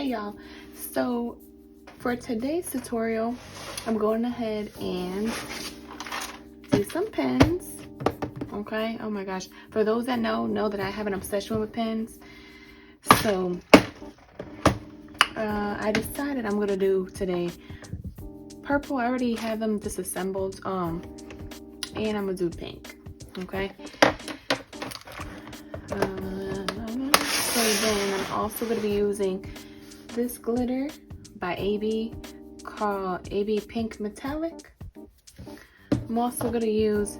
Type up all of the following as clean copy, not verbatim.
Hey y'all, so for today's tutorial I'm going ahead and do some pens. Okay, oh my gosh, for those that know that I have an obsession with pens. So I decided I'm gonna do today purple. I already have them disassembled, and I'm gonna do pink. Okay, so then I'm also gonna be using this glitter by AB called AB Pink Metallic. I'm also gonna use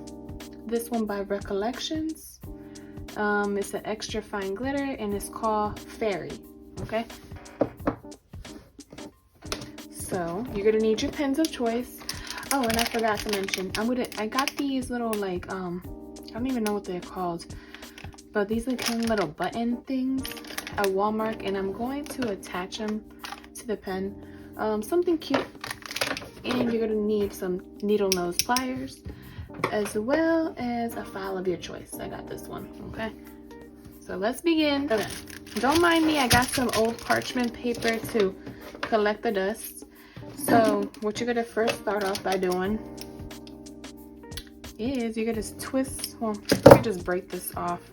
this one by Recollections. It's an extra fine glitter and it's called Fairy. Okay, so you're gonna need your pens of choice. Oh, and I forgot to mention, I got these little like I don't even know what they're called, but these are kind of little button things at Walmart, and I'm going to attach them to the pen. Something cute. And you're gonna need some needle nose pliers as well as a file of your choice. I got this one. Okay, so let's begin. Okay, don't mind me, I got some old parchment paper to collect the dust. So what you're gonna first start off by doing is you're gonna twist, well, you can just break this off.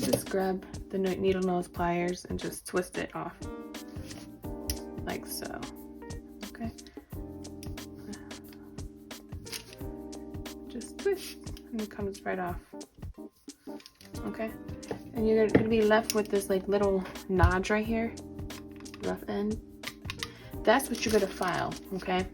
Just grab the needle nose pliers and just twist it off like so. Okay, just twist and it comes right off. Okay, and you're gonna be left with this like little notch right here, rough end. That's what you're gonna file. Okay,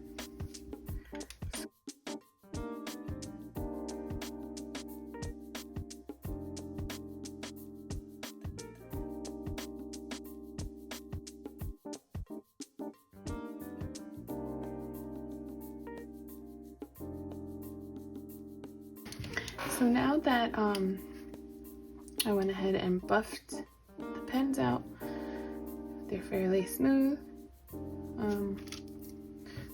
so now that I went ahead and buffed the pens out, they're fairly smooth.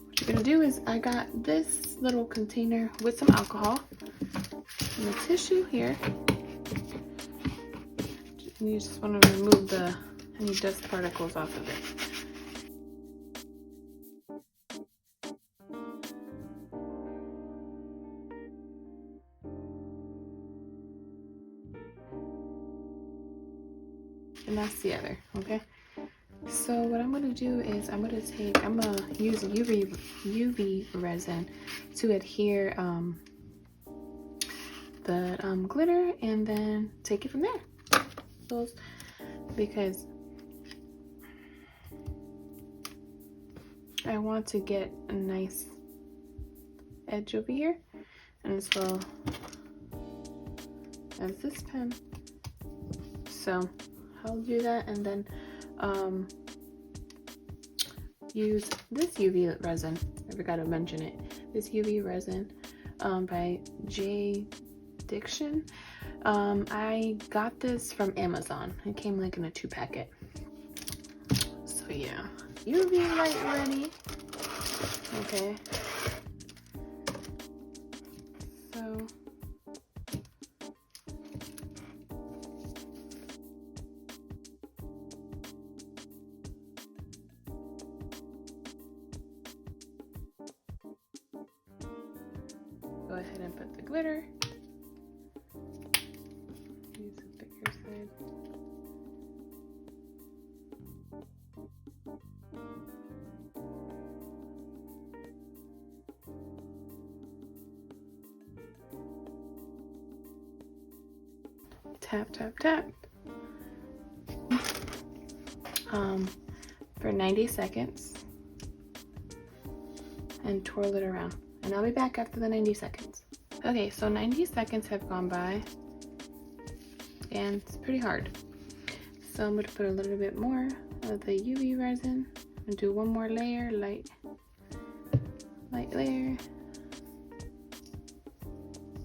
What you're gonna do is, I got this little container with some alcohol and a tissue here, and you just want to remove any dust particles off of it. And that's the other. Okay, so what I'm gonna do is I'm gonna use UV resin to adhere the glitter, and then take it from there. Because I want to get a nice edge over here, and as well as this pen. So I'll do that, and then use this UV resin. I forgot to mention it. This UV resin by J. Diction. I got this from Amazon. It came like in a 2-packet. So yeah, UV light ready. Okay. So go ahead and put the glitter. Use a bigger side. Tap, tap, tap. For 90 seconds. And twirl it around. And I'll be back after the 90 seconds. Okay, so 90 seconds have gone by, and it's pretty hard. So I'm going to put a little bit more of the UV resin and do one more layer, light layer.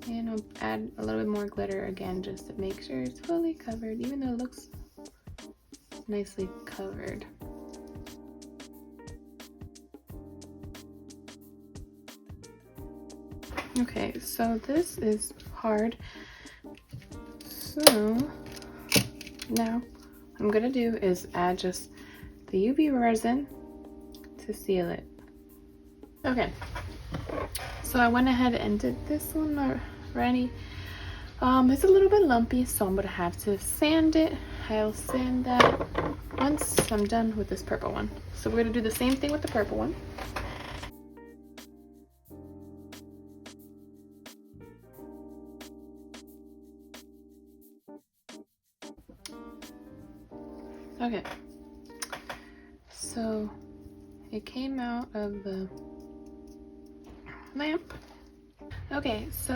And I'll add a little bit more glitter again, just to make sure it's fully covered, even though it looks nicely covered. Okay, so this is hard. So now what I'm gonna do is add just the UV resin to seal it. Okay, so I went ahead and did this one already. It's a little bit lumpy, so I'm gonna have to sand it. I'll sand that once I'm done with this purple one. So we're gonna do the same thing with the purple one. Okay, so it came out of the lamp. Okay, so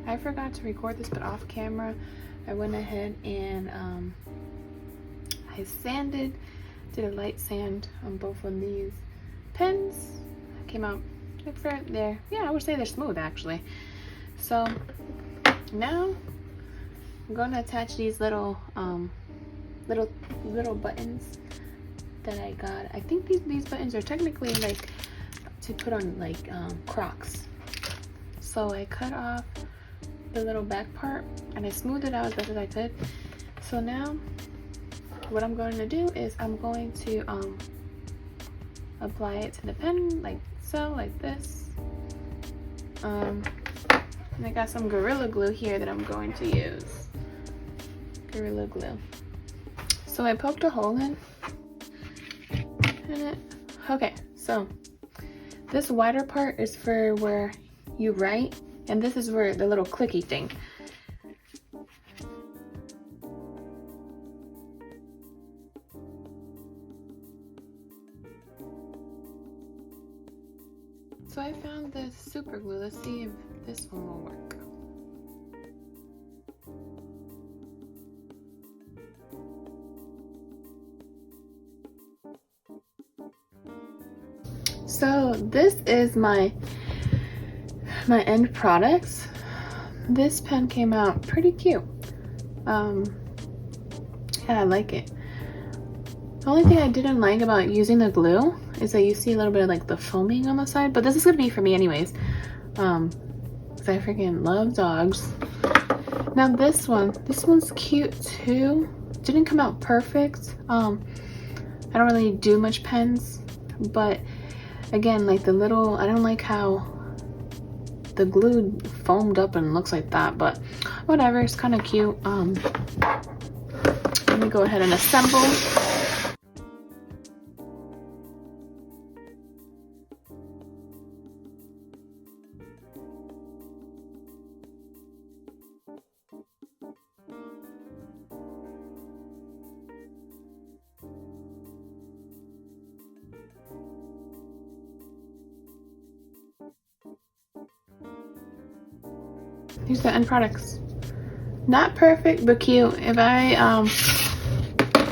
I forgot to record this, but off camera I went ahead and I sanded, did a light sand on both of these pens. Came out right there. Yeah, I would say they're smooth actually. So now I'm going to attach these little little buttons that I got. I think these buttons are technically like to put on like Crocs. So I cut off the little back part and I smoothed it out as best as I could. So now what I'm going to do is I'm going to apply it to the pen like so, like this. And I got some Gorilla Glue here that I'm going to use. Gorilla Glue. So I poked a hole in it. Okay, so this wider part is for where you write, and this is where the little clicky thing. So I found this super glue. Let's see if this one will work. So this is my end products. This pen came out pretty cute. Yeah, I like it. The only thing I didn't like about using the glue is that you see a little bit of like the foaming on the side, but this is gonna be for me anyways, because I freaking love dogs. Now this one's cute too. Didn't come out perfect. I don't really do much pens, but again, like the little, I don't like how the glue foamed up and looks like that, but whatever, it's kind of cute. Let me go ahead and assemble. Here's the end products. Not perfect, but cute. If I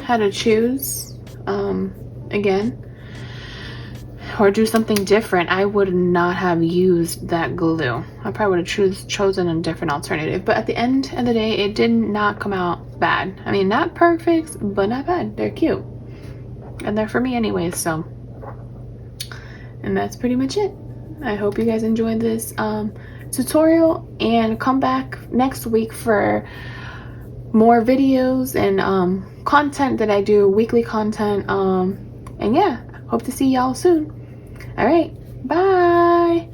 had to choose again or do something different, I would not have used that glue. I probably would have chosen a different alternative. But at the end of the day, it did not come out bad. I mean, not perfect, but not bad. They're cute. And they're for me anyways, so. And that's pretty much it. I hope you guys enjoyed this tutorial, and come back next week for more videos and content that I do, weekly content. And yeah, hope to see y'all soon. All right, bye.